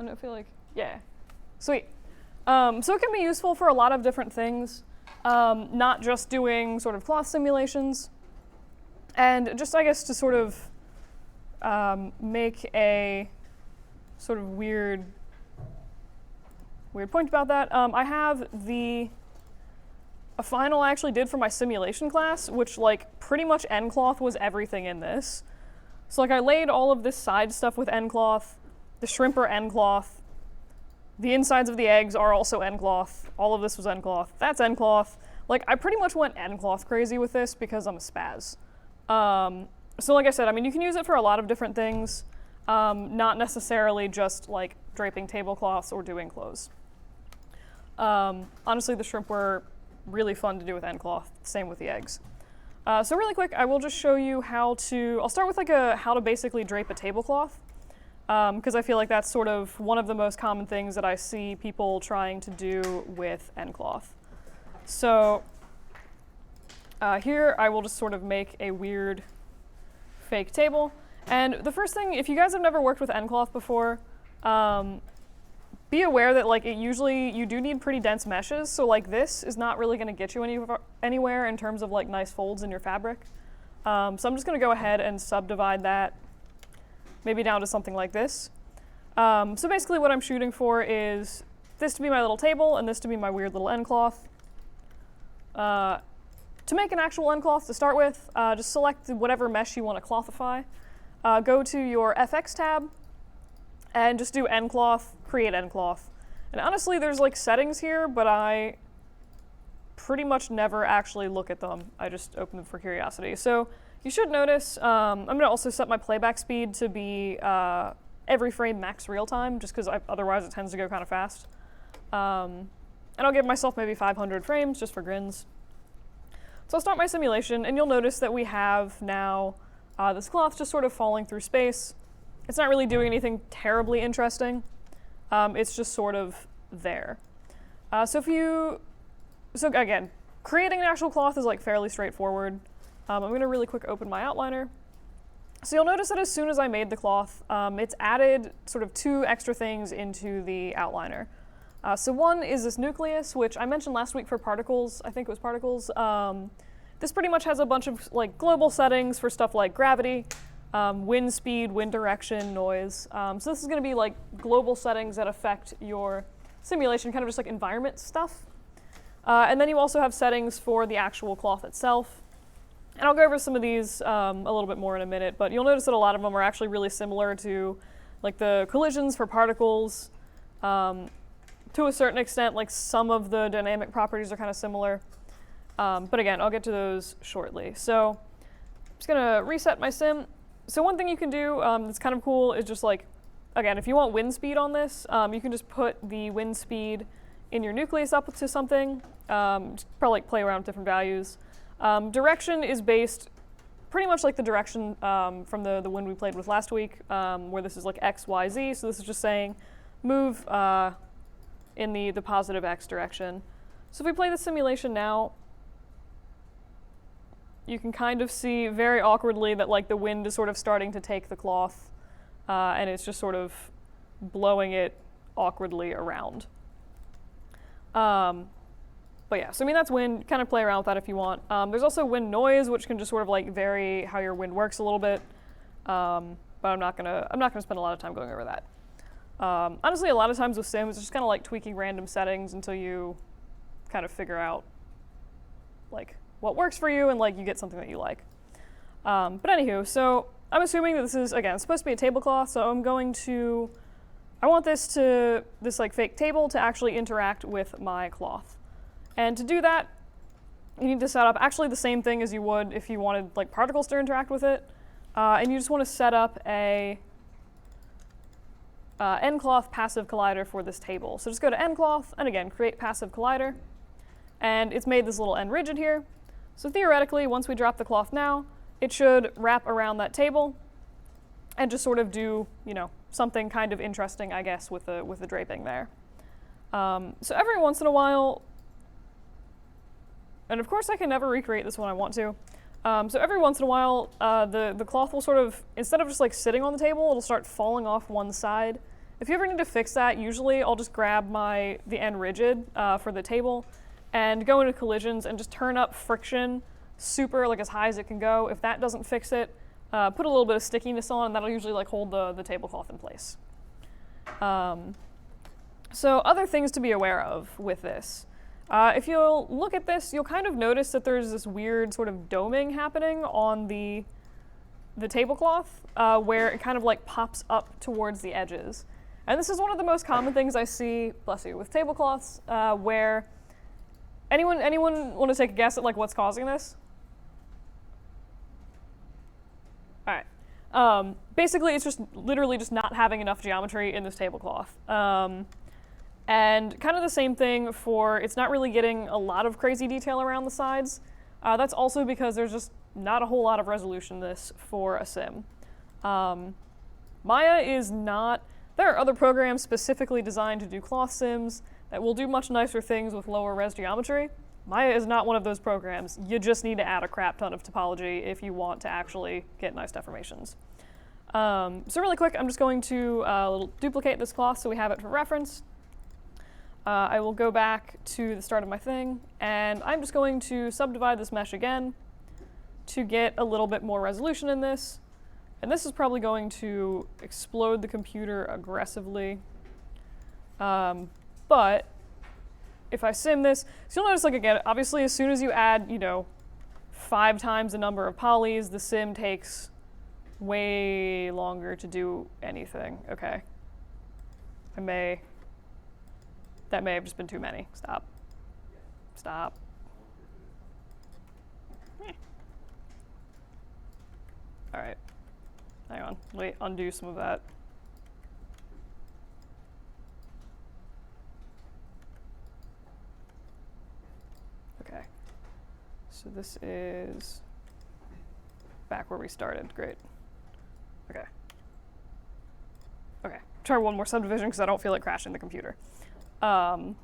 I feel like, yeah. Sweet. So it can be useful for a lot of different things, not just doing sort of cloth simulations, and just, I guess, to sort of make a sort of weird point about that. I have a final I actually did for my simulation class, which like pretty much end cloth was everything in this. So like I laid all of this side stuff with end cloth, the shrimp are end cloth, the insides of the eggs are also end cloth, all of this was end cloth, that's end cloth. Like I pretty much went end cloth crazy with this because I'm a spaz. So like I said, I mean you can use it for a lot of different things, not necessarily just like draping tablecloths or doing clothes. Honestly, the shrimp were really fun to do with end cloth, same with the eggs. So really quick, I will just show you I'll start with like how to basically drape a tablecloth, because I feel like that's sort of one of the most common things that I see people trying to do with end cloth. So here I will just sort of make a weird fake table. And the first thing, if you guys have never worked with end cloth before, be aware that like you do need pretty dense meshes, so like this is not really going to get you anywhere in terms of like nice folds in your fabric. So I'm just going to go ahead and subdivide that maybe down to something like this. So basically what I'm shooting for is this to be my little table and this to be my weird little end cloth. To make an actual end cloth to start with, just select whatever mesh you want to clothify. Go to your FX tab and just do end cloth, create end cloth. And honestly, there's like settings here, but I pretty much never actually look at them. I just open them for curiosity. So you should notice, I'm gonna also set my playback speed to be every frame max real time, just because otherwise it tends to go kind of fast. And I'll give myself maybe 500 frames just for grins. So I'll start my simulation, and you'll notice that we have now this cloth just sort of falling through space. It's not really doing anything terribly interesting. It's just sort of there. So again, creating an actual cloth is like fairly straightforward. I'm gonna really quick open my outliner. So you'll notice that as soon as I made the cloth, it's added sort of 2 extra things into the outliner. So one is this nucleus, which I mentioned last week for particles. I think it was particles. This pretty much has a bunch of like global settings for stuff like gravity, wind speed, wind direction, noise. So this is going to be like global settings that affect your simulation, kind of just like environment stuff. And then you also have settings for the actual cloth itself. And I'll go over some of these a little bit more in a minute, but you'll notice that a lot of them are actually really similar to like the collisions for particles. To a certain extent, like some of the dynamic properties are kind of similar. But again, I'll get to those shortly. So I'm just gonna reset my sim. So one thing you can do that's kind of cool is just like, again, if you want wind speed on this, you can just put the wind speed in your nucleus up to something. Just probably like play around with different values. Direction is based pretty much like the direction from the wind we played with last week, where this is like X, Y, Z. So this is just saying move in the positive X direction. So if we play the simulation now, you can kind of see very awkwardly that like the wind is sort of starting to take the cloth and it's just sort of blowing it awkwardly around. But yeah, so I mean that's wind, kind of play around with that if you want. There's also wind noise, which can just sort of like vary how your wind works a little bit. But I'm not gonna spend a lot of time going over that. Honestly, a lot of times with sims, it's just kind of like tweaking random settings until you kind of figure out like what works for you and like you get something that you like. But anywho, so I'm assuming that this is, again, supposed to be a tablecloth, so I want this like fake table to actually interact with my cloth. And to do that, you need to set up actually the same thing as you would if you wanted like particles to interact with it. And you just want to set up a end cloth passive collider for this table. So just go to end cloth and again, create passive collider. And it's made this little end rigid here. So theoretically, once we drop the cloth now, it should wrap around that table and just sort of do, something kind of interesting, I guess, with the draping there. So every once in a while, and of course I can never recreate this when I want to. So every once in a while, the cloth will sort of, instead of just like sitting on the table, it'll start falling off one side if you ever need to fix that, usually I'll just grab the end rigid for the table and go into collisions and just turn up friction super, like as high as it can go. If that doesn't fix it, put a little bit of stickiness on, and that'll usually like hold the tablecloth in place. So other things to be aware of with this. If you'll look at this, you'll kind of notice that there's this weird sort of doming happening on the tablecloth where it kind of like pops up towards the edges. And this is one of the most common things I see, bless you, with tablecloths, where anyone want to take a guess at like what's causing this? All right. Basically, it's just literally just not having enough geometry in this tablecloth. And kind of the same thing for it's not really getting a lot of crazy detail around the sides. That's also because there's just not a whole lot of resolution in this for a sim. Maya is not. There are other programs specifically designed to do cloth sims that will do much nicer things with lower res geometry. Maya is not one of those programs. You just need to add a crap ton of topology if you want to actually get nice deformations. So really quick, I'm just going to duplicate this cloth so we have it for reference. I will go back to the start of my thing, and I'm just going to subdivide this mesh again to get a little bit more resolution in this. And this is probably going to explode the computer aggressively. But if I sim this, so you'll notice, like again, obviously as soon as you add, 5 times the number of polys, the sim takes way longer to do anything. Okay. That may have just been too many. Stop. Stop. All right. Hang on. Wait, undo some of that. Okay. So this is back where we started. Great. Okay. Okay. Try one more subdivision because I don't feel like crashing the computer. All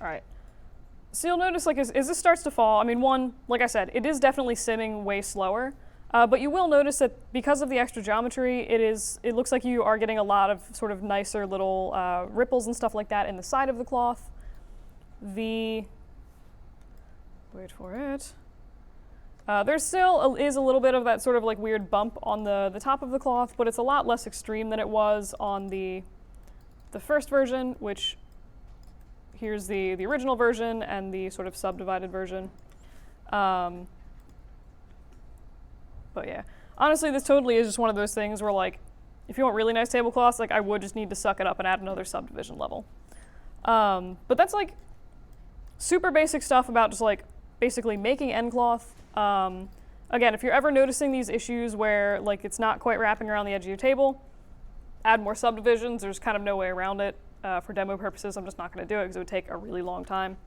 right. So you'll notice, like, as this starts to fall, I mean, one, like I said, it is definitely simming way slower, but you will notice that because of the extra geometry, it looks like you are getting a lot of sort of nicer little ripples and stuff like that in the side of the cloth. Wait for it. There still is a little bit of that sort of like weird bump on the top of the cloth, but it's a lot less extreme than it was on the first version, which here's the original version and the sort of subdivided version. But yeah, honestly, this totally is just one of those things where, like, if you want really nice tablecloths, like, I would just need to suck it up and add another subdivision level. But that's like super basic stuff about just like basically making end cloth. Again, if you're ever noticing these issues where like it's not quite wrapping around the edge of your table, add more subdivisions. There's kind of no way around it. For demo purposes, I'm just not going to do it because it would take a really long time.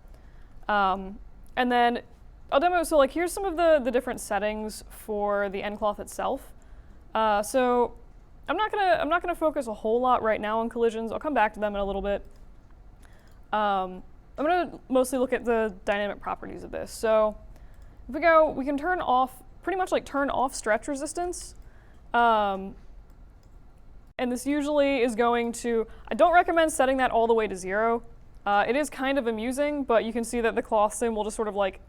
And then I'll demo, so like here's some of the different settings for the end cloth itself. So I'm not gonna focus a whole lot right now on collisions. I'll come back to them in a little bit. I'm gonna mostly look at the dynamic properties of this. So if we can turn off, pretty much like turn off stretch resistance. And this usually is going to, I don't recommend setting that all the way to 0. It is kind of amusing, but you can see that the cloth sim will just sort of like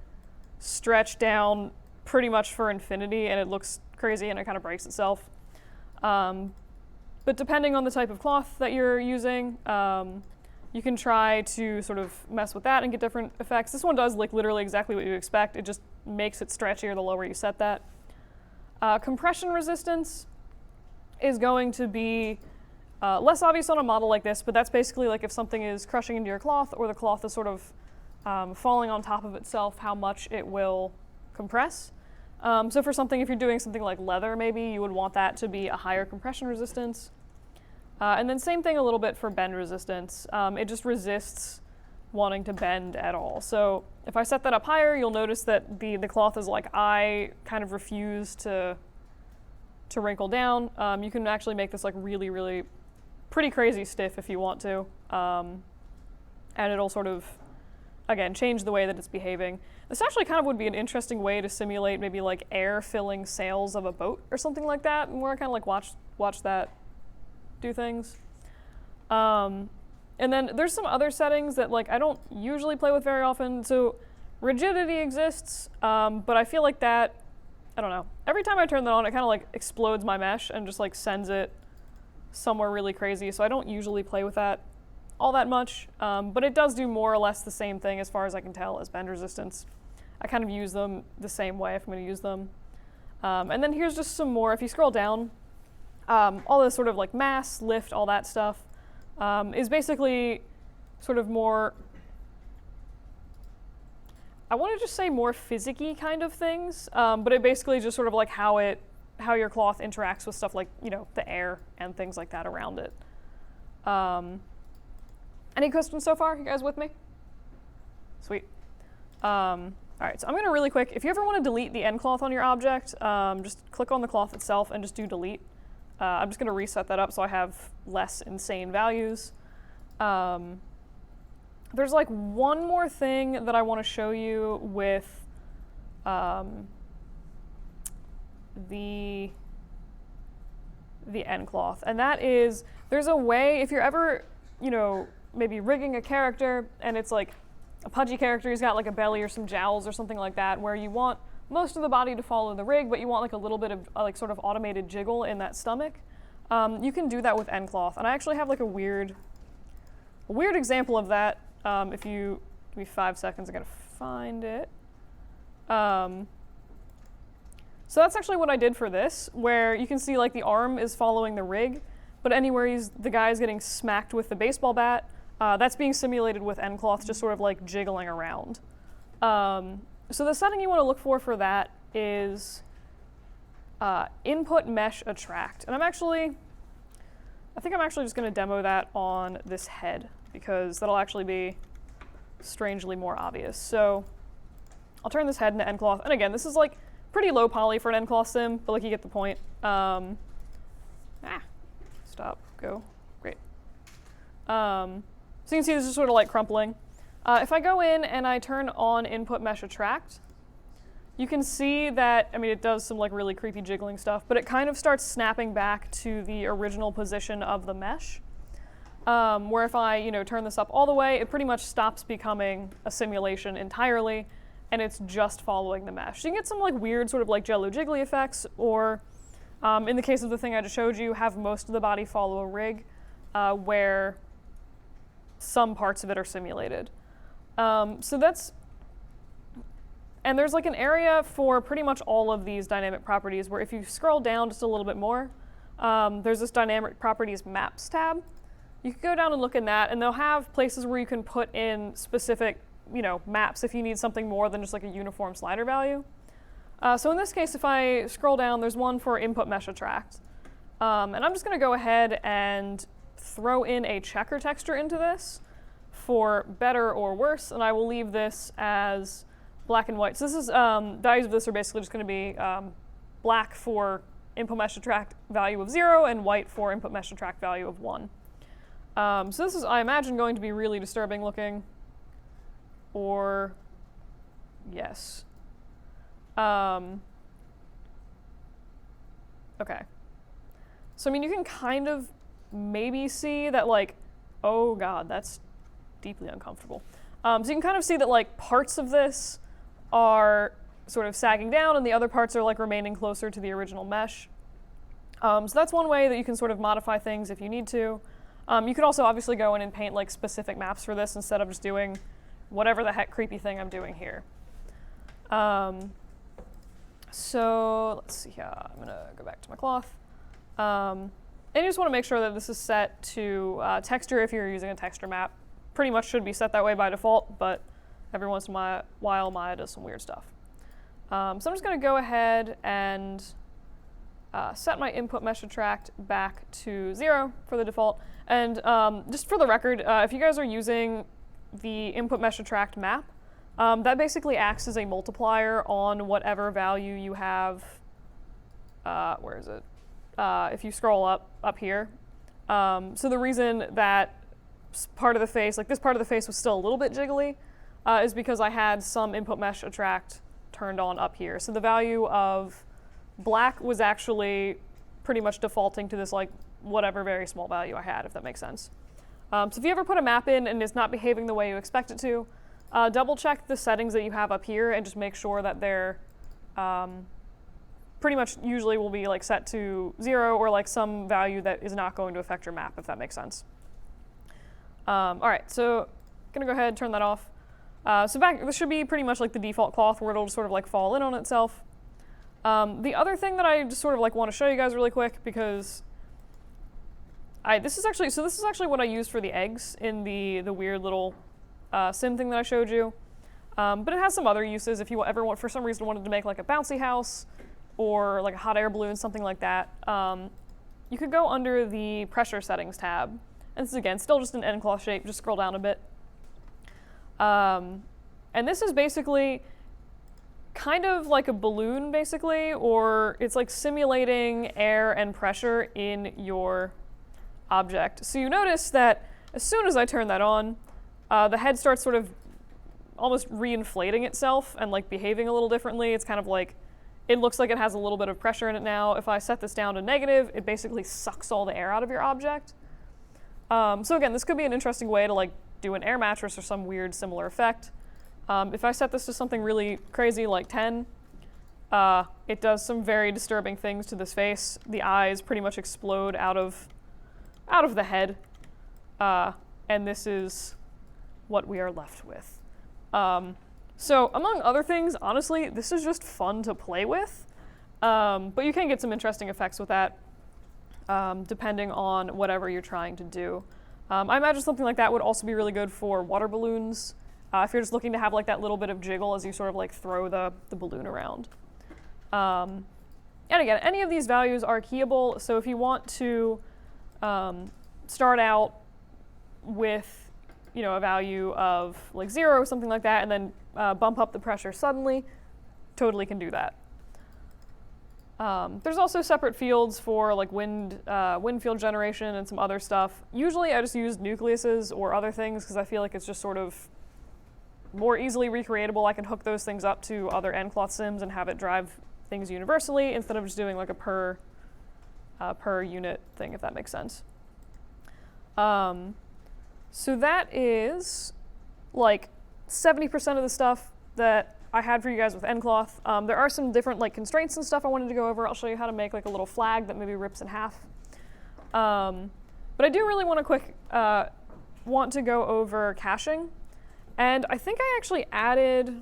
stretch down pretty much for infinity, and it looks crazy and it kind of breaks itself. But depending on the type of cloth that you're using, you can try to sort of mess with that and get different effects. This one does like literally exactly what you expect. It just makes it stretchier the lower you set that. Compression resistance is going to be less obvious on a model like this, but that's basically like if something is crushing into your cloth or the cloth is sort of falling on top of itself, how much it will compress. So for something, if you're doing something like leather, maybe you would want that to be a higher compression resistance. And then same thing a little bit for bend resistance. It just resists wanting to bend at all. So if I set that up higher, you'll notice that the cloth is like, I kind of refuse to wrinkle down. You can actually make this like really, really pretty crazy stiff if you want to. And it'll sort of again, change the way that it's behaving. This actually kind of would be an interesting way to simulate maybe like air filling sails of a boat or something like that, and where I kind of like watch that do things. And then there's some other settings that like I don't usually play with very often. So rigidity exists, but I feel like that, I don't know. Every time I turn that on, it kind of like explodes my mesh and just like sends it somewhere really crazy. So I don't usually play with that all that much, but it does do more or less the same thing as far as I can tell as bend resistance. I kind of use them the same way if I'm going to use them. And then here's just some more. If you scroll down, all this sort of like mass, lift, all that stuff is basically sort of more, I want to just say more physicky kind of things, but it basically just sort of like how your cloth interacts with stuff like, you know, the air and things like that around it. Any questions so far? You guys with me? Sweet. All right, so I'm going to really quick, if you ever want to delete the end cloth on your object, just click on the cloth itself and just do delete. I'm just going to reset that up so I have less insane values. There's like one more thing that I want to show you with the end cloth, and that is, there's a way, if you're ever, you know, maybe rigging a character and it's like a pudgy character, he's got like a belly or some jowls or something like that, where you want most of the body to follow the rig, but you want like a little bit of like sort of automated jiggle in that stomach. You can do that with end cloth, and I actually have like a weird example of that. If you give me 5 seconds, I gotta find it. So that's actually what I did for this, where you can see like the arm is following the rig, but anywhere the guy's getting smacked with the baseball bat, that's being simulated with end cloth, just sort of like jiggling around. So the setting you want to look for that is input mesh attract. And I think I'm actually just going to demo that on this head, because that'll actually be strangely more obvious. So I'll turn this head into end cloth. And again, this is like pretty low poly for an end cloth sim, but like you get the point. Stop, go, great. So you can see this is sort of like crumpling. If I go in and I turn on input mesh attract, you can see that, I mean, it does some like really creepy jiggling stuff, but it kind of starts snapping back to the original position of the mesh. Where if I, you know, turn this up all the way, it pretty much stops becoming a simulation entirely, and it's just following the mesh. So you can get some like weird sort of like jello jiggly effects, or in the case of the thing I just showed you, have most of the body follow a rig, where some parts of it are simulated. So that's, and there's like an area for pretty much all of these dynamic properties where if you scroll down just a little bit more, there's this dynamic properties maps tab. You can go down and look in that, and they'll have places where you can put in specific, you know, maps if you need something more than just like a uniform slider value. So in this case, if I scroll down, there's one for input mesh attract. And I'm just going to go ahead and throw in a checker texture into this for better or worse, and I will leave this as black and white. So this is, values of this are basically just going to be black for input mesh attract value of 0 and white for input mesh attract value of 1. So this is, I imagine, going to be really disturbing looking, or yes. Okay. So I mean, you can kind of maybe see that like, oh god, that's deeply uncomfortable. So you can kind of see that like parts of this are sort of sagging down and the other parts are like remaining closer to the original mesh. So that's one way that you can sort of modify things if you need to. You could also obviously go in and paint like specific maps for this instead of just doing whatever the heck creepy thing I'm doing here. So let's see here. I'm gonna go back to my cloth. And you just want to make sure that this is set to texture if you're using a texture map. Pretty much should be set that way by default, but every once in a while Maya does some weird stuff. So I'm just going to go ahead and set my input mesh attract back to 0 for the default. And just for the record, if you guys are using the input mesh attract map, that basically acts as a multiplier on whatever value you have. Where is it? If you scroll up here. So the reason that part of the face, like this part of the face was still a little bit jiggly, is because I had some input mesh attract turned on up here. So the value of black was actually pretty much defaulting to this like whatever very small value I had, if that makes sense. So if you ever put a map in and it's not behaving the way you expect it to, double check the settings that you have up here and just make sure that they're pretty much usually will be like set to 0 or like some value that is not going to affect your map, if that makes sense. All right, so I'm gonna go ahead and turn that off. So this should be pretty much like the default cloth where it'll just sort of like fall in on itself. The other thing that I just sort of like want to show you guys really quick, because this is actually what I used for the eggs in the weird little sim thing that I showed you. But it has some other uses if you ever want, for some reason, wanted to make like a bouncy house or like a hot air balloon, something like that. You could go under the pressure settings tab. And this is, again, still just an end cloth shape. Just scroll down a bit. And this is basically kind of like a balloon, basically, or it's like simulating air and pressure in your object. So you notice that as soon as I turn that on, the head starts sort of almost reinflating itself and like behaving a little differently. It's kind of like, it looks like it has a little bit of pressure in it now. If I set this down to negative, it basically sucks all the air out of your object. So again, this could be an interesting way to like do an air mattress or some weird similar effect. If I set this to something really crazy like 10, it does some very disturbing things to this face. The eyes pretty much explode out of the head, and this is what we are left with. So among other things, honestly, this is just fun to play with, but you can get some interesting effects with that, depending on whatever you're trying to do. I imagine something like that would also be really good for water balloons, if you're just looking to have like that little bit of jiggle as you sort of like throw the balloon around. And again, any of these values are keyable, so if you want to start out with a value of like 0 or something like that, and then bump up the pressure suddenly, totally can do that. There's also separate fields for like wind field generation and some other stuff. Usually I just use nucleuses or other things because I feel like it's just sort of more easily recreatable. I can hook those things up to other endcloth sims and have it drive things universally instead of just doing like a per unit thing, if that makes sense. So that is like 70% of the stuff that I had for you guys with endcloth. There are some different like constraints and stuff I wanted to go over. I'll show you how to make like a little flag that maybe rips in half. But I do really want to go over caching. And I think I actually added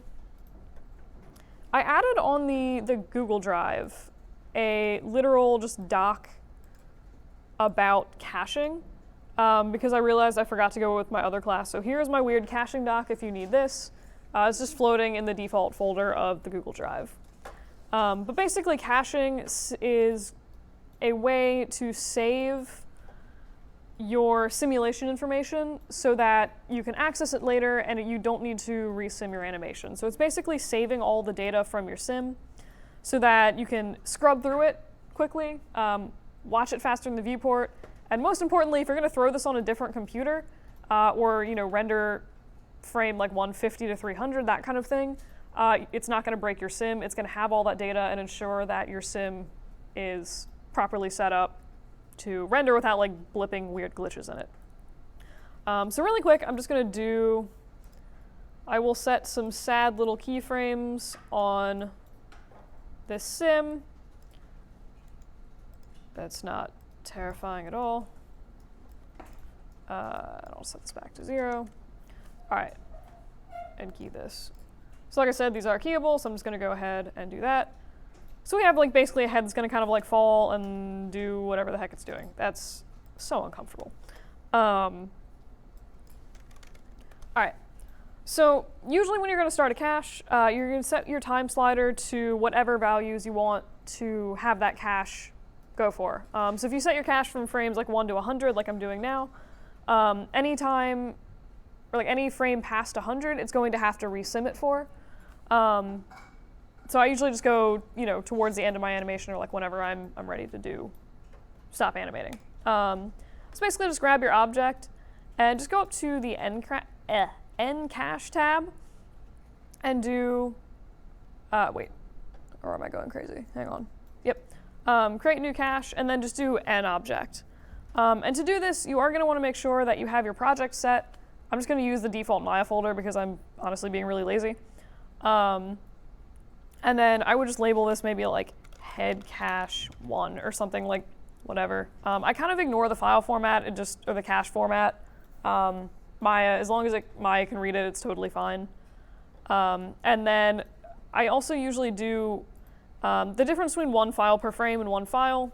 on the Google Drive a literal just doc about caching, because I realized I forgot to go with my other class. So here's my weird caching doc if you need this. It's just floating in the default folder of the Google Drive. But basically caching is a way to save your simulation information so that you can access it later and you don't need to resim your animation. So it's basically saving all the data from your sim so that you can scrub through it quickly, watch it faster in the viewport, and most importantly, if you're going to throw this on a different computer or render frame like 150 to 300, that kind of thing, it's not going to break your sim. It's going to have all that data and ensure that your sim is properly set up to render without like blipping weird glitches in it. So really quick, I'm just going to I will set some sad little keyframes on this sim. That's not terrifying at all. I'll set this back to 0. All right, and key this. So like I said, these are keyable, so I'm just going to go ahead and do that. So we have like basically a head that's going to kind of like fall and do whatever the heck it's doing. That's so uncomfortable. All right. So usually when you're going to start a cache, you're going to set your time slider to whatever values you want to have that cache go for. So if you set your cache from frames like 1 to 100, like I'm doing now, any time or like any frame past 100, it's going to have to resim it for. So I usually just go, towards the end of my animation or like whenever I'm ready to stop animating. So basically just grab your object and just go up to the end cache tab and do, wait, or am I going crazy? Hang on. Yep. Create new cache, and then just do an object. And to do this, you are going to want to make sure that you have your project set. I'm just going to use the default Maya folder because I'm honestly being really lazy. And then I would just label this maybe like head cache 1 or something, like whatever. I kind of ignore the file format and or the cache format. Maya, as long as Maya can read it, it's totally fine. And then I also usually do the difference between one file per frame and one file.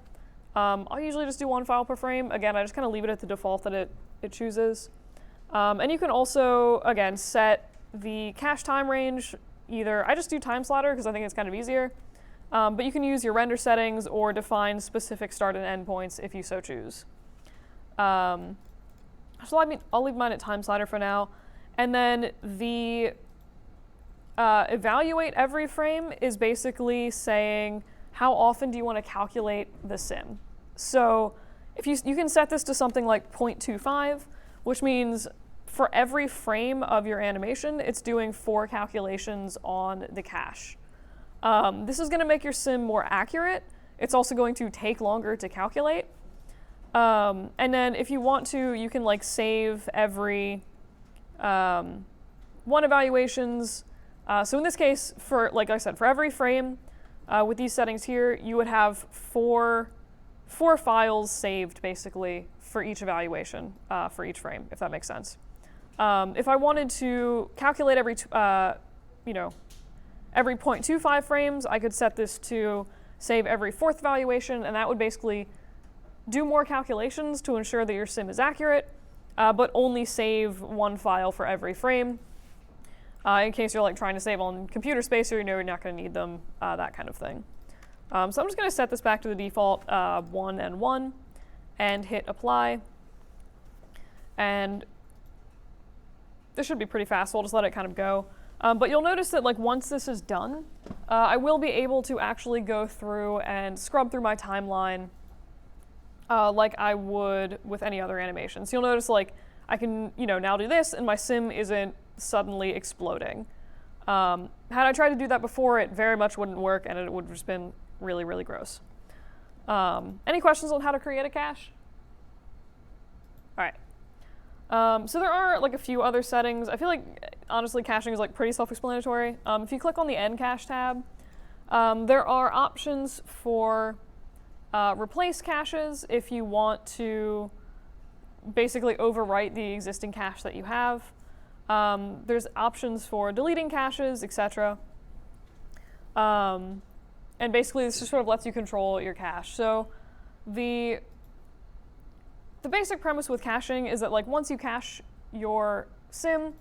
I'll usually just do one file per frame. Again, I just kind of leave it at the default that it chooses. And you can also, again, set the cache time range. Either I just do time slider because I think it's kind of easier. But you can use your render settings or define specific start and end points if you so choose. So I'll leave mine at time slider for now. And then the evaluate every frame is basically saying how often do you want to calculate the sim. So if you can set this to something like 0.25, which means for every frame of your animation, it's doing 4 calculations on the cache. This is going to make your sim more accurate. It's also going to take longer to calculate. And then if you want to, you can like save every one evaluations. So in this case, like I said, for every frame with these settings here, you would have four files saved basically for each evaluation for each frame, if that makes sense. If I wanted to calculate every 0.25 frames, I could set this to save every 4th evaluation, and that would basically do more calculations to ensure that your sim is accurate, but only save one file for every frame. In case you're like trying to save on computer space or you know you're not going to need them, that kind of thing. So I'm just going to set this back to the default 1 and 1 and hit apply. And this should be pretty fast, so I'll just let it kind of go. But you'll notice that like once this is done, I will be able to actually go through and scrub through my timeline like I would with any other animation. So you'll notice like I can now do this and my sim isn't suddenly exploding. Had I tried to do that before, it very much wouldn't work and it would have just been really, really gross. Any questions on how to create a cache? All right. So there are like a few other settings. I feel like honestly caching is like pretty self-explanatory. If you click on the End Cache tab, there are options for replace caches if you want to basically overwrite the existing cache that you have. There's options for deleting caches, etc. And basically this just sort of lets you control your cache. So the basic premise with caching is that like once you cache your sim,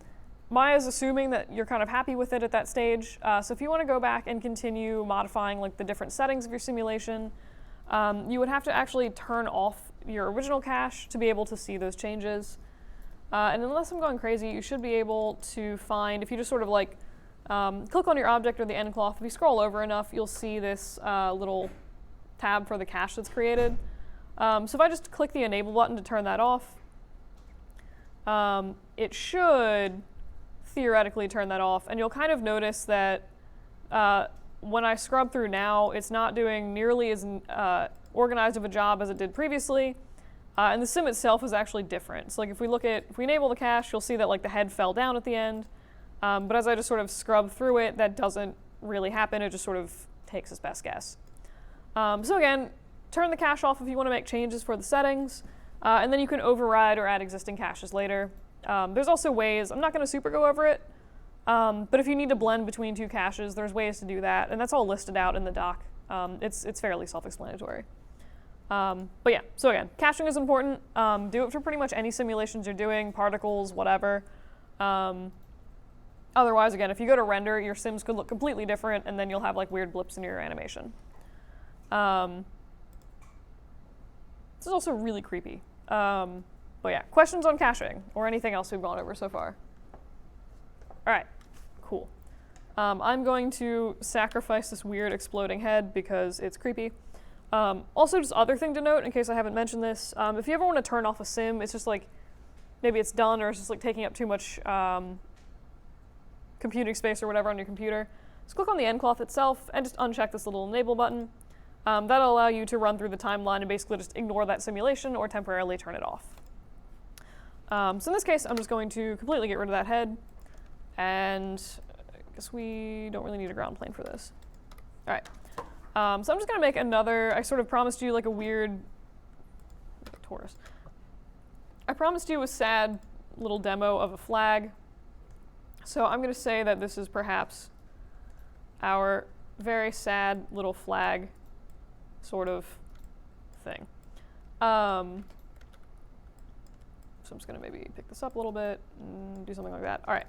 Maya's assuming that you're kind of happy with it at that stage. So if you want to go back and continue modifying like the different settings of your simulation, you would have to actually turn off your original cache to be able to see those changes. And unless I'm going crazy, you should be able to find, if you just sort of like click on your object or the end cloth, if you scroll over enough, you'll see this little tab for the cache that's created. So if I just click the enable button to turn that off, it should theoretically turn that off, and you'll kind of notice that when I scrub through now, it's not doing nearly as organized of a job as it did previously, and the sim itself is actually different. So like if we enable the cache, you'll see that like the head fell down at the end, but as I just sort of scrub through it, that doesn't really happen. It just sort of takes its best guess. So again, turn the cache off if you want to make changes for the settings, and then you can override or add existing caches later. There's also ways, I'm not going to super go over it, but if you need to blend between 2 caches, there's ways to do that, and that's all listed out in the doc. It's fairly self-explanatory. But yeah, so again, caching is important. Do it for pretty much any simulations you're doing, particles, whatever. Otherwise, again, if you go to render, your sims could look completely different, and then you'll have like weird blips in your animation. This is also really creepy. But yeah, questions on caching or anything else we've gone over so far? All right, cool. I'm going to sacrifice this weird exploding head because it's creepy. Also, just other thing to note, in case I haven't mentioned this, if you ever want to turn off a sim, it's just like, maybe it's done or it's just like taking up too much computing space or whatever on your computer, just click on the endcloth itself and just uncheck this little enable button. That'll allow you to run through the timeline and basically just ignore that simulation or temporarily turn it off. So in this case, I'm just going to completely get rid of that head, and I guess we don't really need a ground plane for this. All right. So I'm just going to make another, I sort of promised you like a weird Taurus. I promised you a sad little demo of a flag. So I'm going to say that this is perhaps our very sad little flag sort of thing. So I'm just going to maybe pick this up a little bit and do something like that. All right.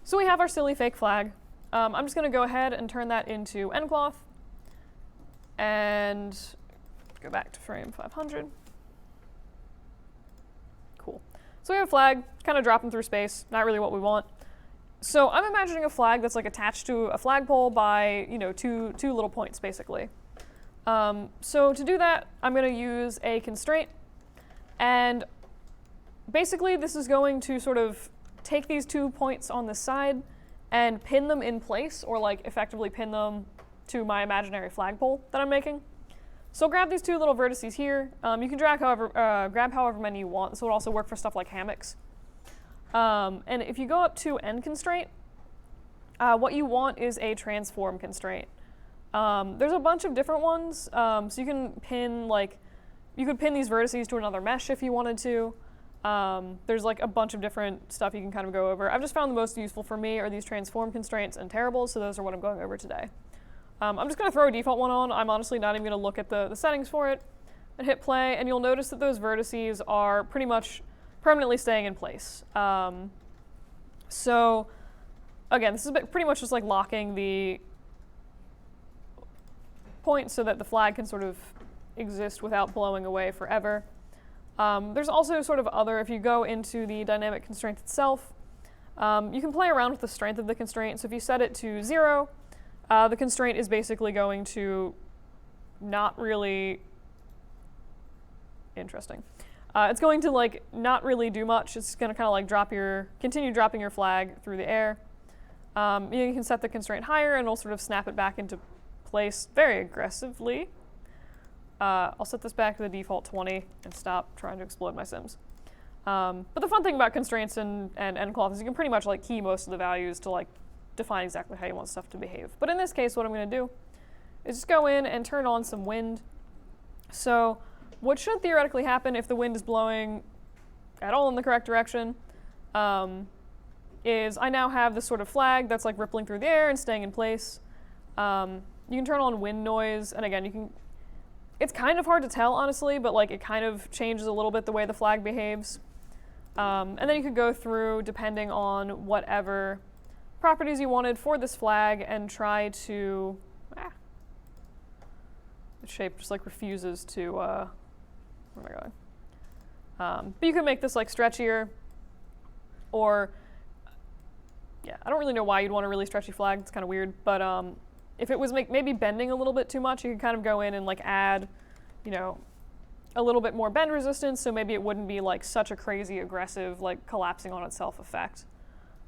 So we have our silly fake flag. I'm just going to go ahead and turn that into endcloth and go back to frame 500. Cool. So we have a flag kind of dropping through space, not really what we want. So I'm imagining a flag that's like attached to a flagpole by, you know, two little points basically. So to do that, I'm going to use a constraint, and basically this is going to sort of take these 2 points on the side and pin them in place, or like effectively pin them to my imaginary flagpole that I'm making. So grab these 2 little vertices here. You can grab however many you want. This would also work for stuff like hammocks. And if you go up to end constraint, what you want is a transform constraint. There's a bunch of different ones. So you can pin you could pin these vertices to another mesh if you wanted to. There's like a bunch of different stuff you can kind of go over. I've just found the most useful for me are these transform constraints and terribles, so those are what I'm going over today. I'm just going to throw a default one on. I'm honestly not even going to look at the settings for it, and hit play, and you'll notice that those vertices are pretty much permanently staying in place. So again, this is pretty much just like locking the point so that the flag can sort of exist without blowing away forever. There's also sort of other, if you go into the dynamic constraint itself, you can play around with the strength of the constraint. So if you set it to 0, the constraint is basically going to not really interesting. It's going to like not really do much. It's going to kind of like continue dropping your flag through the air. You can set the constraint higher and it'll sort of snap it back into place very aggressively. I'll set this back to the default 20 and stop trying to explode my sims. But the fun thing about constraints and endcloth is you can pretty much like key most of the values to like define exactly how you want stuff to behave. But in this case, what I'm going to do is just go in and turn on some wind. So what should theoretically happen if the wind is blowing at all in the correct direction is I now have this sort of flag that's like rippling through the air and staying in place. You can turn on wind noise, and again, it's kind of hard to tell, honestly, but like it kind of changes a little bit the way the flag behaves. And then you could go through, depending on whatever properties you wanted for this flag, and try to... the shape just like refuses to... where am I going? But you can make this like stretchier, or... yeah, I don't really know why you'd want a really stretchy flag. It's kind of weird, but if it was maybe bending a little bit too much, you could kind of go in and like add, you know, a little bit more bend resistance, so maybe it wouldn't be like such a crazy aggressive like collapsing on itself effect.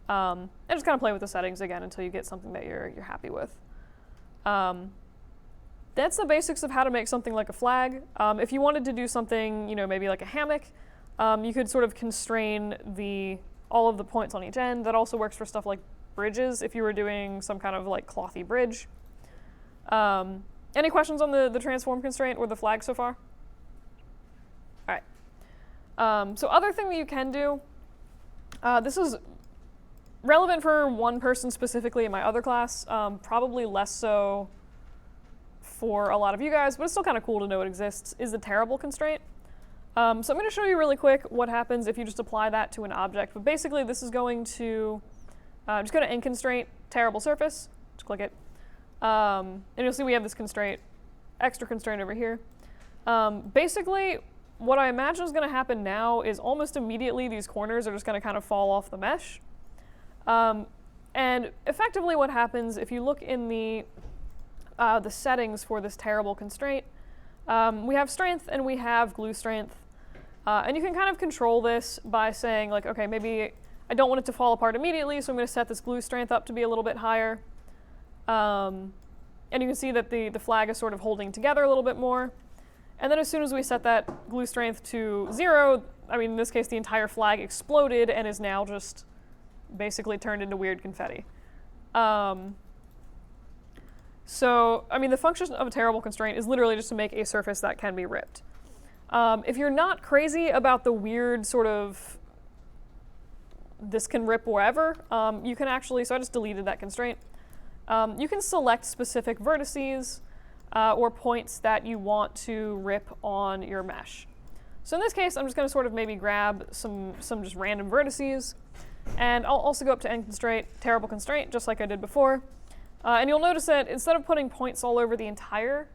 And just kind of play with the settings again until you get something that you're happy with. That's the basics of how to make something like a flag. If you wanted to do something, you know, maybe like a hammock, you could sort of constrain all of the points on each end. That also works for stuff like bridges if you were doing some kind of like clothy bridge. Any questions on the transform constraint or the flag so far? All right. So other thing that you can do, this is relevant for one person specifically in my other class, probably less so for a lot of you guys, but it's still kind of cool to know it exists, is the terrible constraint. So I'm going to show you really quick what happens if you just apply that to an object. But basically this is going to, just go to end constraint, terrible surface, just click it. And you'll see we have this constraint, extra constraint over here. Basically, what I imagine is going to happen now is almost immediately these corners are just going to kind of fall off the mesh. And effectively what happens, if you look in the settings for this terrible constraint, we have strength and we have glue strength. And you can kind of control this by saying like, okay, maybe I don't want it to fall apart immediately, so I'm going to set this glue strength up to be a little bit higher. And you can see that the flag is sort of holding together a little bit more. And then as soon as we set that glue strength to 0, I mean, in this case, the entire flag exploded and is now just basically turned into weird confetti. So, I mean, the function of a tearable constraint is literally just to make a surface that can be ripped. If you're not crazy about the weird sort of this can rip wherever, you can actually, so I just deleted that constraint. You can select specific vertices or points that you want to rip on your mesh. So in this case, I'm just going to sort of maybe grab some just random vertices, and I'll also go up to end constraint, tearable constraint, just like I did before. And you'll notice that instead of putting points all over the entire,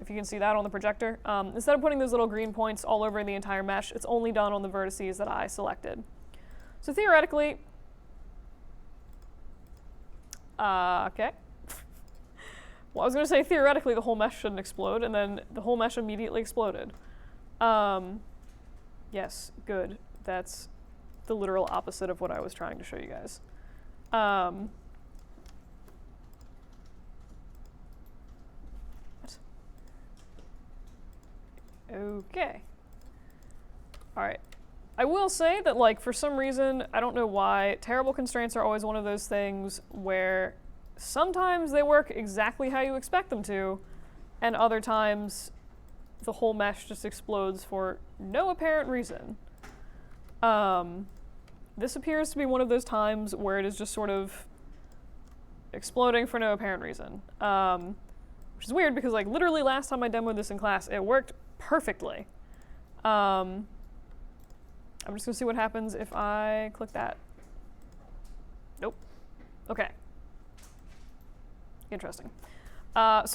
if you can see that on the projector, instead of putting those little green points all over the entire mesh, it's only done on the vertices that I selected. So theoretically, okay. Well, I was going to say theoretically the whole mesh shouldn't explode, and then the whole mesh immediately exploded. Yes, good. That's the literal opposite of what I was trying to show you guys. What? Okay. All right. I will say that, like, for some reason, I don't know why, tearable constraints are always one of those things where sometimes they work exactly how you expect them to, and other times the whole mesh just explodes for no apparent reason. This appears to be one of those times where it is just sort of exploding for no apparent reason. Which is weird because, like, literally last time I demoed this in class, it worked perfectly. I'm just gonna see what happens if I click that. Nope. Okay. Interesting. I'm just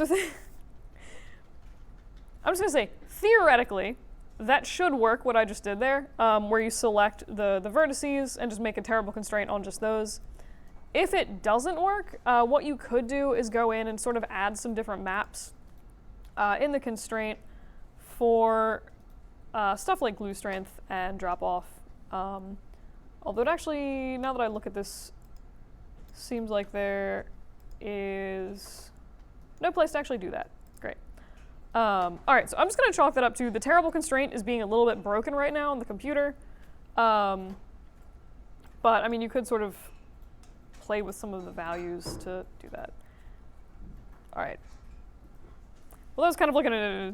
gonna say, theoretically, that should work, what I just did there, where you select the vertices and just make a tearable constraint on just those. If it doesn't work, what you could do is go in and sort of add some different maps in the constraint for stuff like glue strength and drop off. Although it actually, now that I look at this, seems like there is no place to actually do that. Great. All right, so I'm just going to chalk that up to the tearable constraint is being a little bit broken right now on the computer. But, I mean, you could sort of play with some of the values to do that. All right. Well, that was kind of looking at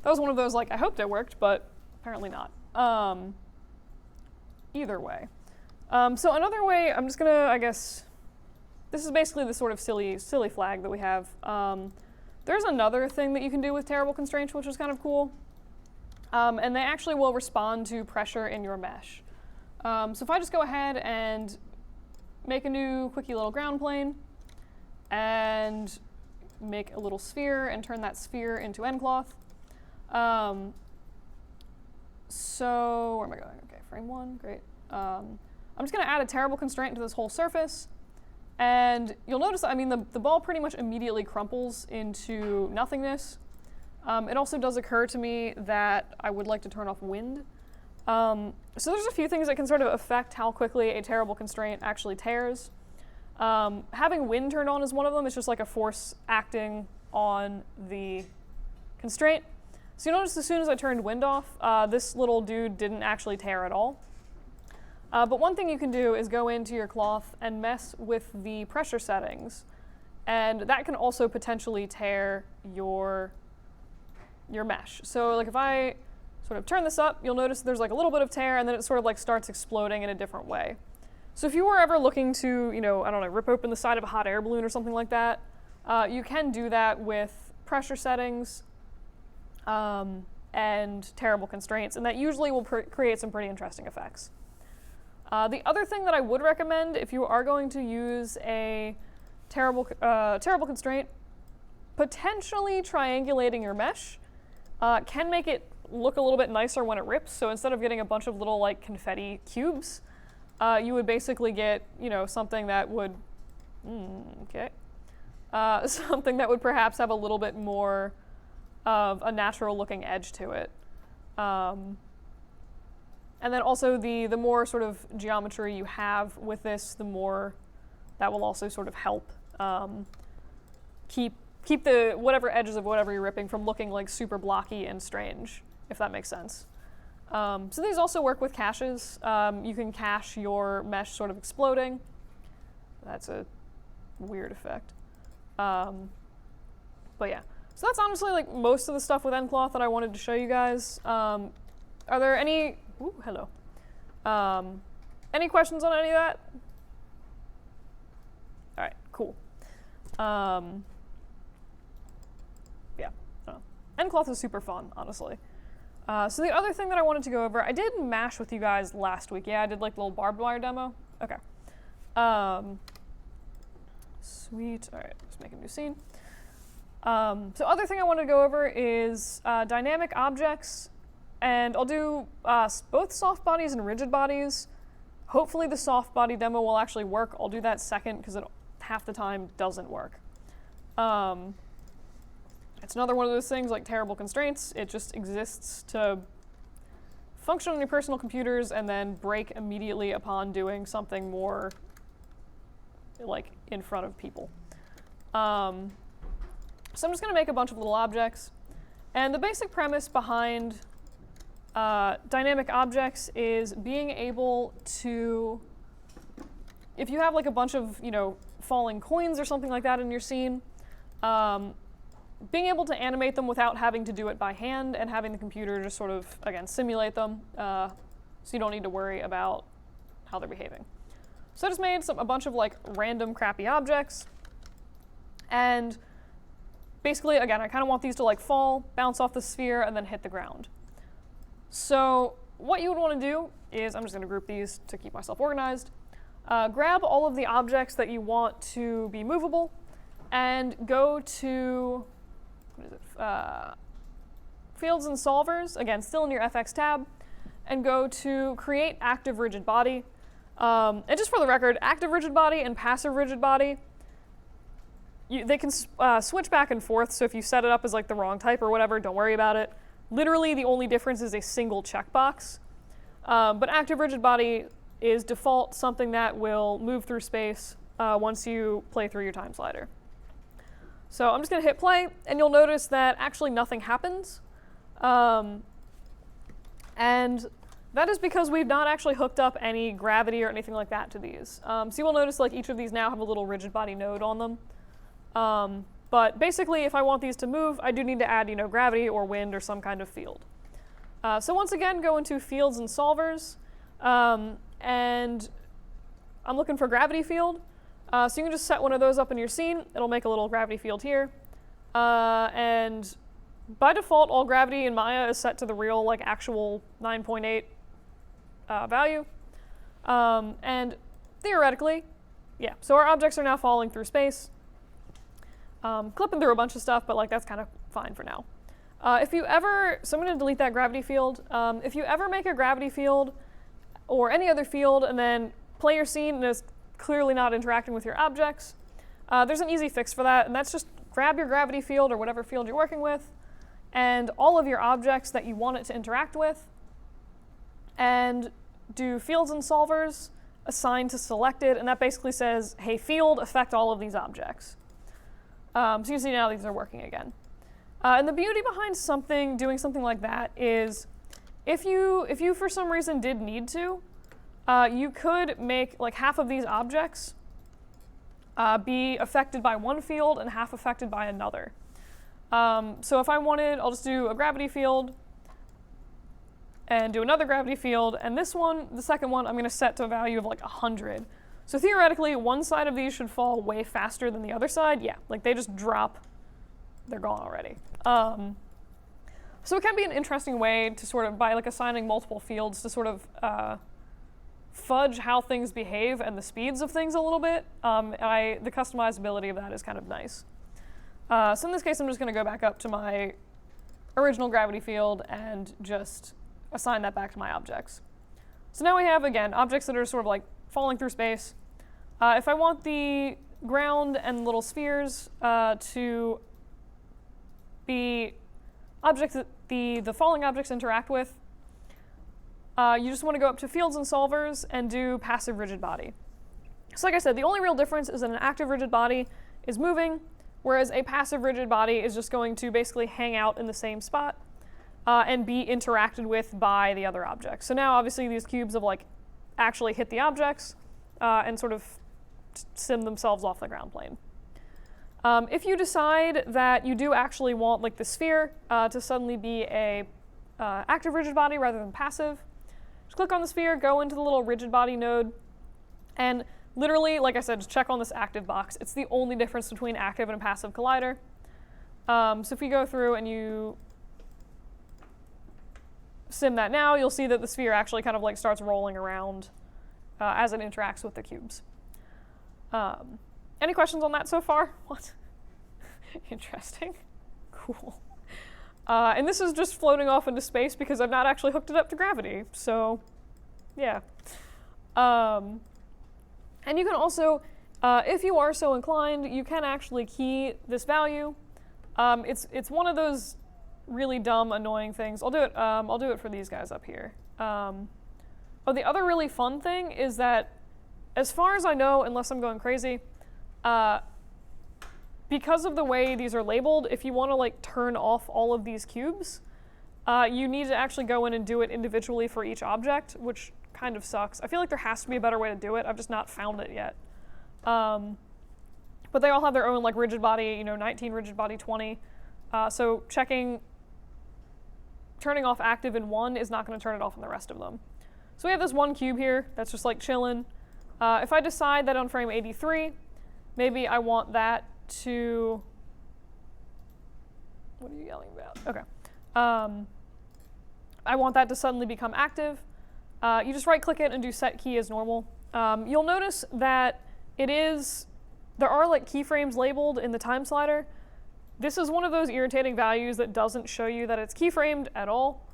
that was one of those, like, I hoped it worked, but apparently not. Either way. So another way, I'm just going to, I guess, this is basically the sort of silly flag that we have. There's another thing that you can do with tearable constraints, which is kind of cool. And they actually will respond to pressure in your mesh. So if I just go ahead and make a new quickie little ground plane and make a little sphere and turn that sphere into end cloth. So where am I going? Okay, frame 1, great. I'm just going to add a tearable constraint to this whole surface. And you'll notice, I mean, the ball pretty much immediately crumples into nothingness. It also does occur to me that I would like to turn off wind. So there's a few things that can sort of affect how quickly a tearable constraint actually tears. Having wind turned on is one of them. It's just like a force acting on the constraint. So you notice as soon as I turned wind off, this little dude didn't actually tear at all. But one thing you can do is go into your cloth and mess with the pressure settings. And that can also potentially tear your mesh. So like if I sort of turn this up, you'll notice there's like a little bit of tear and then it sort of like starts exploding in a different way. So if you were ever looking to, you know, I don't know, rip open the side of a hot air balloon or something like that, you can do that with pressure settings and tearable constraints, and that usually will create some pretty interesting effects. The other thing that I would recommend if you are going to use a tearable constraint, potentially triangulating your mesh can make it look a little bit nicer when it rips. So instead of getting a bunch of little like confetti cubes, you would basically get, you know, something that would, something that would perhaps have a little bit more of a natural looking edge to it. And then also the more sort of geometry you have with this, the more that will also sort of help keep the whatever edges of whatever you're ripping from looking like super blocky and strange, if that makes sense. So these also work with caches. You can cache your mesh sort of exploding. That's a weird effect. But yeah, so that's honestly like most of the stuff with Encloth that I wanted to show you guys. Are there any? Ooh, hello. Any questions on any of that? All right, cool. Yeah, Encloth is super fun, honestly. So the other thing that I wanted to go over, I did Mash with you guys last week. Yeah, I did like the little barbed wire demo. Okay. Sweet. All right, let's make a new scene. So other thing I wanted to go over is dynamic objects, and I'll do both soft bodies and rigid bodies. Hopefully the soft body demo will actually work. I'll do that second because it half the time doesn't work. It's another one of those things like terrible constraints. It just exists to function on your personal computers and then break immediately upon doing something more like in front of people. So I'm just going to make a bunch of little objects. And the basic premise behind dynamic objects is being able to, if you have like a bunch of, falling coins or something like that in your scene, being able to animate them without having to do it by hand and having the computer just sort of, again, simulate them so you don't need to worry about how they're behaving. So I just made a bunch of like random crappy objects, and basically, again, I kind of want these to like fall, bounce off the sphere, and then hit the ground. So what you would want to do is, I'm just going to group these to keep myself organized, grab all of the objects that you want to be movable, and go to, Fields and Solvers, again, still in your FX tab, and go to Create Active Rigid Body. And just for the record, active rigid body and passive rigid body, they can switch back and forth, so if you set it up as like the wrong type or whatever, don't worry about it. Literally, the only difference is a single checkbox. But active rigid body is default something that will move through space once you play through your time slider. So I'm just going to hit play, and you'll notice that actually nothing happens. And that is because we've not actually hooked up any gravity or anything like that to these. So you will notice like each of these now have a little rigid body node on them. But basically, if I want these to move, I do need to add, gravity or wind or some kind of field. So once again, go into Fields and Solvers, and I'm looking for gravity field. So you can just set one of those up in your scene. It'll make a little gravity field here. And by default, all gravity in Maya is set to the real, like, actual 9.8 value. And theoretically, yeah, so our objects are now falling through space. Clipping through a bunch of stuff, but like that's kind of fine for now. If you ever, so I'm going to delete that gravity field. If you ever make a gravity field or any other field and then play your scene and it's clearly not interacting with your objects, there's an easy fix for that, and that's just grab your gravity field or whatever field you're working with and all of your objects that you want it to interact with, and do Fields and Solvers, assign to selected, and that basically says, hey, field, affect all of these objects. So you can see now these are working again. And the beauty behind doing something like that is if you for some reason did need to, you could make like half of these objects be affected by one field and half affected by another. So if I wanted, I'll just do a gravity field and do another gravity field, and this one, the second one, I'm going to set to a value of like 100. So theoretically, one side of these should fall way faster than the other side. Yeah, like they just drop, they're gone already. So it can be an interesting way to sort of, by like assigning multiple fields, to sort of fudge how things behave and the speeds of things a little bit. The customizability of that is kind of nice. So in this case, I'm just going to go back up to my original gravity field and just assign that back to my objects. So now we have, again, objects that are sort of like falling through space. If I want the ground and little spheres to be objects that the falling objects interact with, you just want to go up to fields and solvers and do passive rigid body. So like I said, the only real difference is that an active rigid body is moving, whereas a passive rigid body is just going to basically hang out in the same spot and be interacted with by the other objects. So now obviously these cubes have like actually hit the objects and sort of sim themselves off the ground plane. If you decide that you do actually want like the sphere to suddenly be a active rigid body rather than passive, just click on the sphere, go into the little rigid body node, and literally, like I said, just check on this active box. It's the only difference between active and a passive collider. So if we go through and you sim that now, you'll see that the sphere actually kind of like starts rolling around as it interacts with the cubes. Any questions on that so far? What? Interesting. Cool. And this is just floating off into space because I've not actually hooked it up to gravity. So, yeah. And you can also, if you are so inclined, you can actually key this value. It's one of those really dumb, annoying things. I'll do it for these guys up here. Oh, the other really fun thing is that, as far as I know, unless I'm going crazy, because of the way these are labeled, if you want to like turn off all of these cubes, you need to actually go in and do it individually for each object, which kind of sucks. I feel like there has to be a better way to do it. I've just not found it yet. But they all have their own like rigid body, 19, rigid body 20. So turning off active in one is not going to turn it off in the rest of them. So we have this one cube here that's just like chilling. If I decide that on frame 83, maybe I want that to, what are you yelling about? Okay. I want that to suddenly become active. You just right click it and do set key as normal. You'll notice that there are like keyframes labeled in the time slider. This is one of those irritating values that doesn't show you that it's keyframed at all.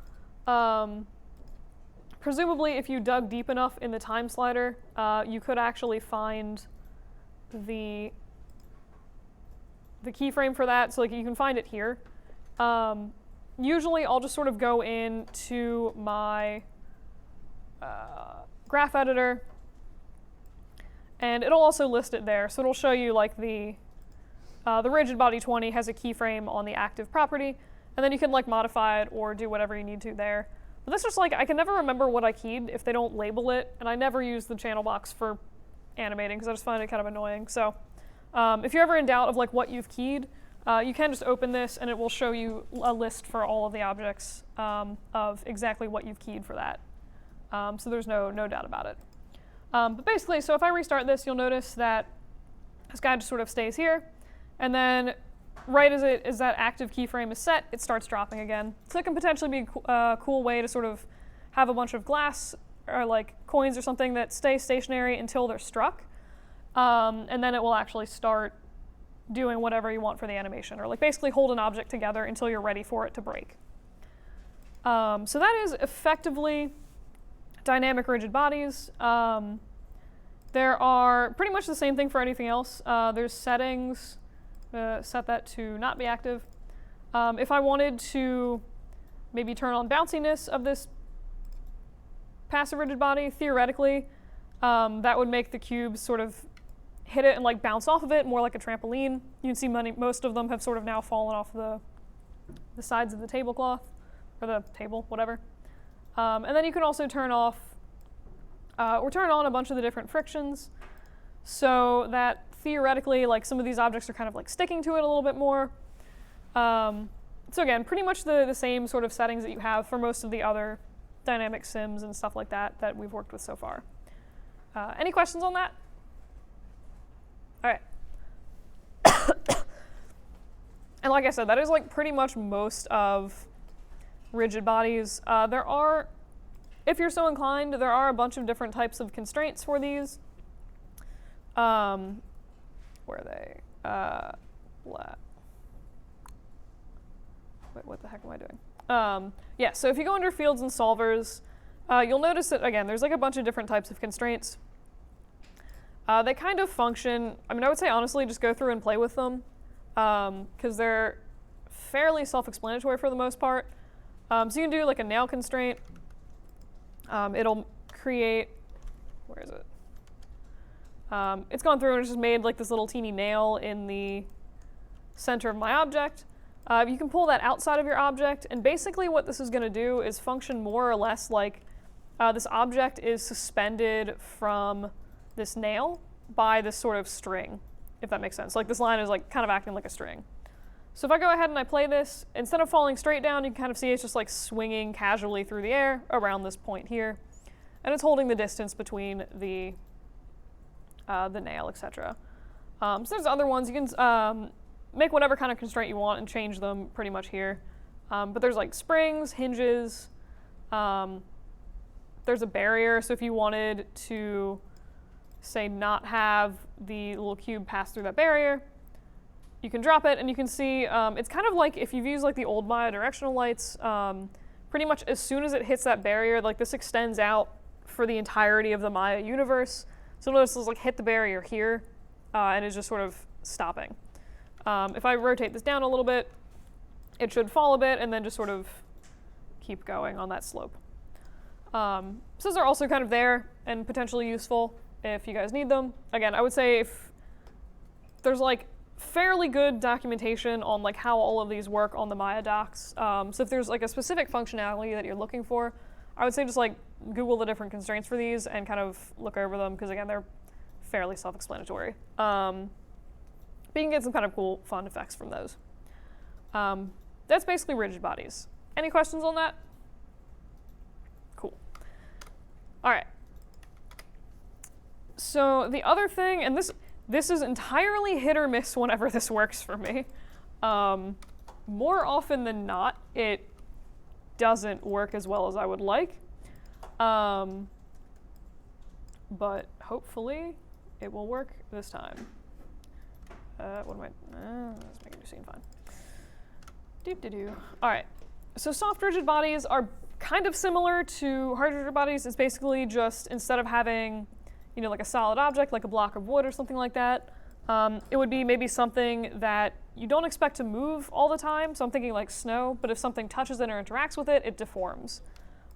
Presumably, if you dug deep enough in the time slider, you could actually find the keyframe for that. So like you can find it here. Usually, I'll just sort of go into my graph editor, and it'll also list it there. So it'll show you like the rigid body 20 has a keyframe on the active property, and then you can like modify it or do whatever you need to there. But that's just like, I can never remember what I keyed if they don't label it, and I never use the channel box for animating because I just find it kind of annoying. So if you're ever in doubt of like what you've keyed, you can just open this and it will show you a list for all of the objects of exactly what you've keyed for that. So there's no doubt about it. But basically, so if I restart this, you'll notice that this guy just sort of stays here, and then right as that active keyframe is set, it starts dropping again. So it can potentially be a cool way to sort of have a bunch of glass or like coins or something that stay stationary until they're struck, and then it will actually start doing whatever you want for the animation, or like basically hold an object together until you're ready for it to break. So that is effectively dynamic rigid bodies. There are pretty much the same thing for anything else. There's settings. Set that to not be active. If I wanted to maybe turn on bounciness of this passive rigid body, theoretically, that would make the cubes sort of hit it and like bounce off of it, more like a trampoline. You can see most of them have sort of now fallen off the sides of the tablecloth, or the table, whatever. And then you can also turn off or turn on a bunch of the different frictions, so that theoretically, like some of these objects are kind of like sticking to it a little bit more. So again, pretty much the same sort of settings that you have for most of the other dynamic sims and stuff like that we've worked with so far. Any questions on that? All right. And like I said, that is like pretty much most of rigid bodies. There are, if you're so inclined, there are a bunch of different types of constraints for these. Where are they? Wait, what the heck am I doing? Yeah, so if you go under fields and solvers, you'll notice that, again, there's like a bunch of different types of constraints. They kind of function, I mean, I would say honestly, just go through and play with them, because they're fairly self-explanatory for the most part. So you can do like a nail constraint, it'll create, where is it? It's gone through and it's just made like this little teeny nail in the center of my object. You can pull that outside of your object, and basically what this is going to do is function more or less like this object is suspended from this nail by this sort of string, if that makes sense. Like this line is like kind of acting like a string. So if I go ahead and I play this, instead of falling straight down, you can kind of see it's just like swinging casually through the air around this point here, and it's holding the distance between the nail, etc. So there's other ones. You can make whatever kind of constraint you want and change them pretty much here. But there's like springs, hinges, there's a barrier, so if you wanted to, say, not have the little cube pass through that barrier, you can drop it, and you can see it's kind of like if you've used like the old Maya directional lights, pretty much as soon as it hits that barrier, like this extends out for the entirety of the Maya universe. So notice it's like hit the barrier here, and it's just sort of stopping. If I rotate this down a little bit, it should fall a bit and then just sort of keep going on that slope. So those are also kind of there and potentially useful if you guys need them. Again, I would say if there's like fairly good documentation on like how all of these work on the Maya docs. So if there's like a specific functionality that you're looking for, I would say just like Google the different constraints for these and kind of look over them, because again, they're fairly self-explanatory. But you can get some kind of cool, fun effects from those. That's basically rigid bodies. Any questions on that? Cool. All right. So the other thing, and this is entirely hit or miss whenever this works for me. More often than not, it doesn't work as well as I would like. But hopefully it will work this time. What am I? Let's make a new scene, fine. All right. So soft rigid bodies are kind of similar to hard rigid bodies. It's basically just instead of having, like a solid object, like a block of wood or something like that, it would be maybe something that you don't expect to move all the time. So I'm thinking like snow, but if something touches it or interacts with it, it deforms.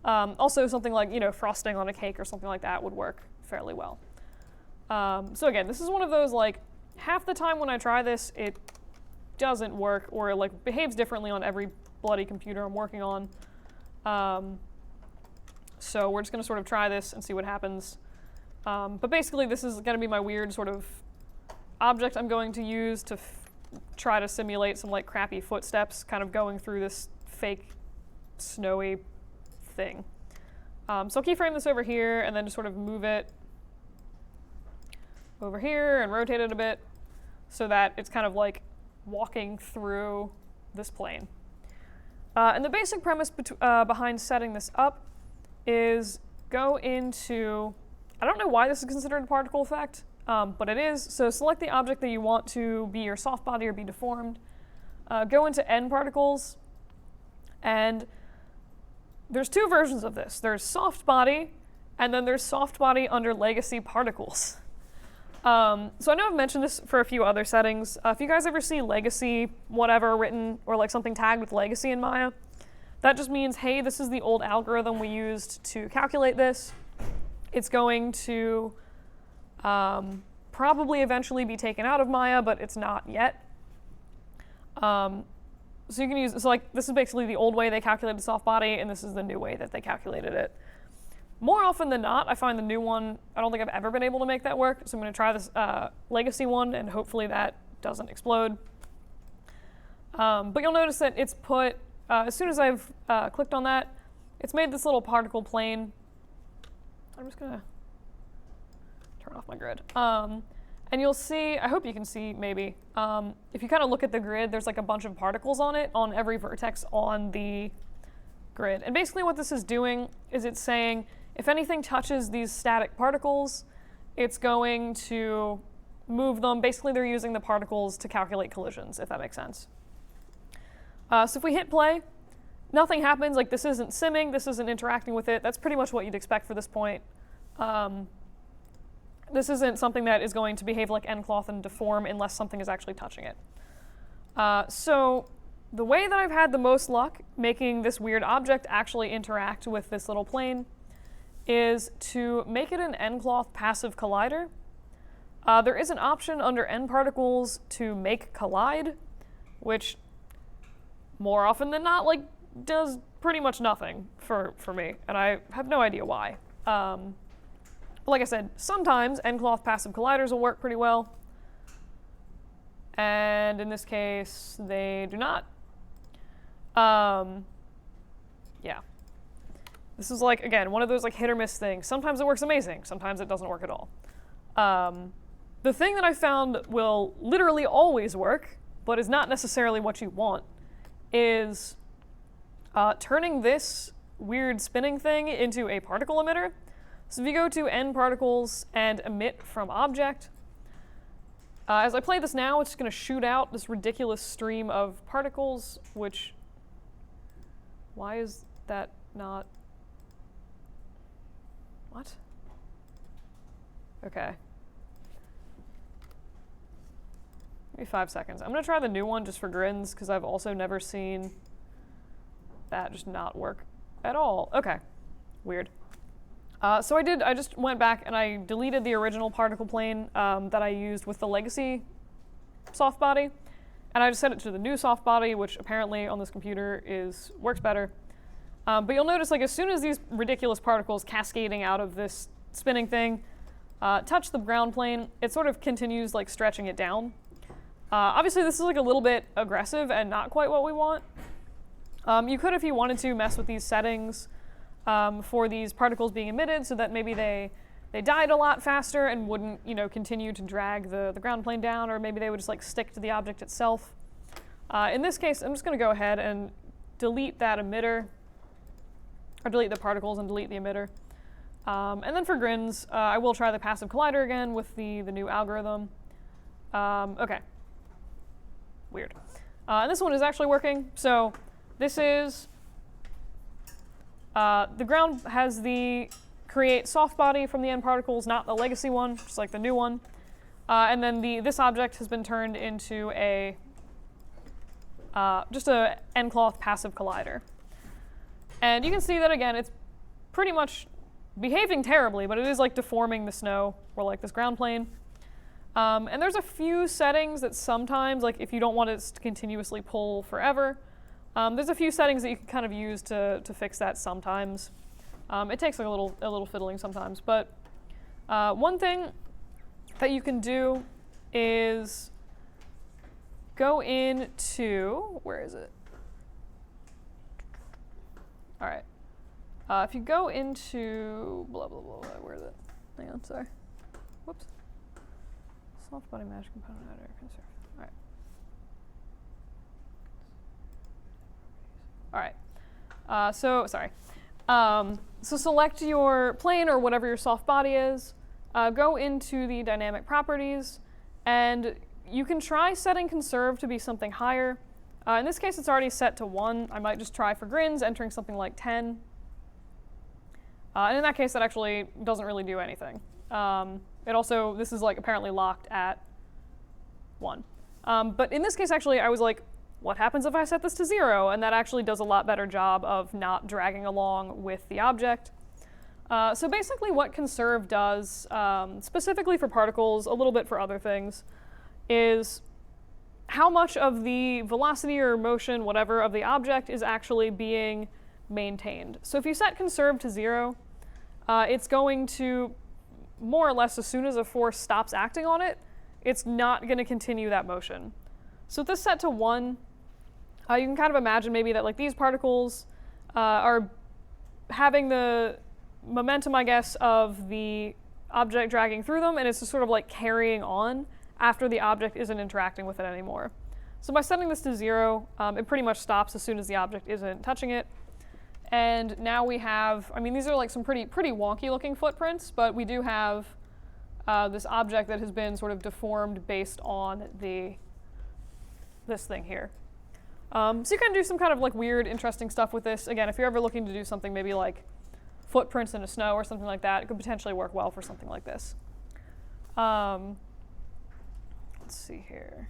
Also something like, frosting on a cake or something like that would work fairly well. So again, this is one of those like half the time when I try this, it doesn't work or like behaves differently on every bloody computer I'm working on. So we're just going to sort of try this and see what happens. But basically, this is going to be my weird sort of object I'm going to use to try to simulate some like crappy footsteps kind of going through this fake snowy thing. So I'll keyframe this over here and then just sort of move it over here and rotate it a bit so that it's kind of like walking through this plane. And the basic premise behind setting this up is go into, I don't know why this is considered a particle effect, but it is. So select the object that you want to be your soft body or be deformed. Go into N particles, and there's two versions of this. There's soft body, and then there's soft body under legacy particles. So I know I've mentioned this for a few other settings. If you guys ever see legacy whatever written or like something tagged with legacy in Maya, that just means, hey, this is the old algorithm we used to calculate this. It's going to probably eventually be taken out of Maya, but it's not yet. So you can use, so like this is basically the old way they calculated soft body, and this is the new way that they calculated it. More often than not, I find the new one, I don't think I've ever been able to make that work, so I'm going to try this legacy one, and hopefully that doesn't explode. But you'll notice that it's put, as soon as I've clicked on that, it's made this little particle plane. I'm just going to turn off my grid. And you'll see, I hope you can see maybe, if you kind of look at the grid, there's like a bunch of particles on it, on every vertex on the grid. And basically what this is doing is it's saying, if anything touches these static particles, it's going to move them. Basically, they're using the particles to calculate collisions, if that makes sense. So if we hit play, nothing happens. Like this isn't simming, this isn't interacting with it. That's pretty much what you'd expect for this point. This isn't something that is going to behave like N-cloth and deform unless something is actually touching it. So the way that I've had the most luck making this weird object actually interact with this little plane is to make it an N-cloth passive collider. There is an option under N-particles to make collide, which more often than not, like, does pretty much nothing for me, and I have no idea why. But like I said, sometimes N-cloth passive colliders will work pretty well, and in this case, they do not. Yeah. This is like, again, one of those like hit or miss things. Sometimes it works amazing, sometimes it doesn't work at all. The thing that I found will literally always work, but is not necessarily what you want, is turning this weird spinning thing into a particle emitter. So if you go to N particles and emit from object, as I play this now, it's going to shoot out this ridiculous stream of particles, which, why is that not, what? Okay. Give me 5 seconds. I'm going to try the new one just for grins, because I've also never seen that just not work at all. Okay, weird. So I just went back and I deleted the original particle plane that I used with the legacy soft body, and I just set it to the new soft body, which apparently on this computer works better. But you'll notice, like, as soon as these ridiculous particles cascading out of this spinning thing touch the ground plane, it sort of continues like stretching it down. Obviously this is like a little bit aggressive and not quite what we want. You could, if you wanted to, mess with these settings for these particles being emitted so that maybe they died a lot faster and wouldn't, continue to drag the ground plane down, or maybe they would just like stick to the object itself. In this case, I'm just going to go ahead and delete that emitter, or delete the particles and delete the emitter. And then for grins, I will try the passive collider again with the new algorithm. Okay. Weird. And this one is actually working. So this is, the ground has the create soft body from the N particles, not the legacy one, just like the new one. And then this object has been turned into just a N-cloth passive collider. And you can see that, again, it's pretty much behaving terribly, but it is like deforming the snow, or like this ground plane. And there's a few settings that sometimes, like if you don't want it to continuously pull forever, there's a few settings that you can kind of use to fix that sometimes. It takes like a little fiddling sometimes, but one thing that you can do is go into, where is it? All right. If you go into blah, blah, blah, where is it? Hang on, sorry. Whoops. Soft body mesh component editor conserve. All right. So select your plane or whatever your soft body is. Go into the dynamic properties, and you can try setting conserve to be something higher. In this case, it's already set to 1. I might just try for grins, entering something like 10. And in that case, that actually doesn't really do anything. This is like apparently locked at 1. But in this case, actually, I was like, what happens if I set this to 0? And that actually does a lot better job of not dragging along with the object. So basically what conserve does, specifically for particles, a little bit for other things, is how much of the velocity or motion, whatever, of the object is actually being maintained. So if you set conserve to 0, it's going to, more or less, as soon as a force stops acting on it, it's not going to continue that motion. So with this set to 1, you can kind of imagine maybe that like these particles are having the momentum, I guess, of the object dragging through them, and it's just sort of like carrying on after the object isn't interacting with it anymore. So by setting this to 0, it pretty much stops as soon as the object isn't touching it. And now we have, I mean, these are like some pretty wonky looking footprints, but we do have this object that has been sort of deformed based on this thing here. So you can do some kind of like weird, interesting stuff with this. Again, if you're ever looking to do something maybe like footprints in the snow or something like that, it could potentially work well for something like this. Let's see here.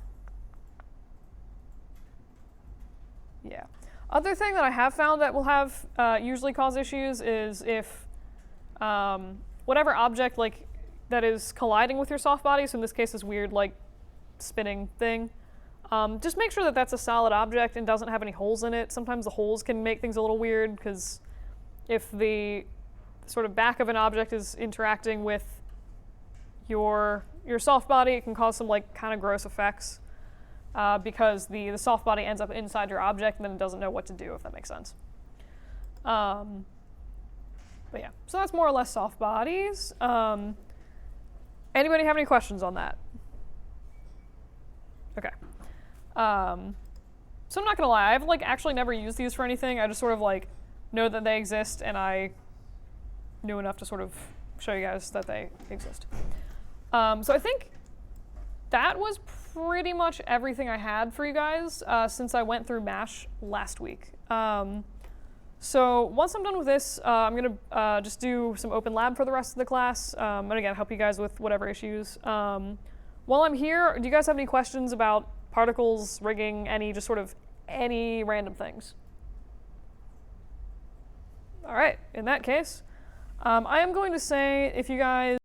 Yeah. Other thing that I have found that will have usually cause issues is if whatever object like that is colliding with your soft body, so in this case this weird like spinning thing, just make sure that that's a solid object and doesn't have any holes in it. Sometimes the holes can make things a little weird, because if the sort of back of an object is interacting with your soft body, it can cause some like kind of gross effects, because the soft body ends up inside your object and then it doesn't know what to do, if that makes sense. But yeah, so that's more or less soft bodies. Anybody have any questions on that? Okay. So I'm not gonna lie, I've like actually never used these for anything. I just sort of like know that they exist, and I knew enough to sort of show you guys that they exist. So I think that was pretty much everything I had for you guys since I went through MASH last week. So once I'm done with this, I'm going to just do some open lab for the rest of the class, and again, help you guys with whatever issues. While I'm here, do you guys have any questions about particles, rigging, just sort of any random things? All right, in that case, I am going to say, if you guys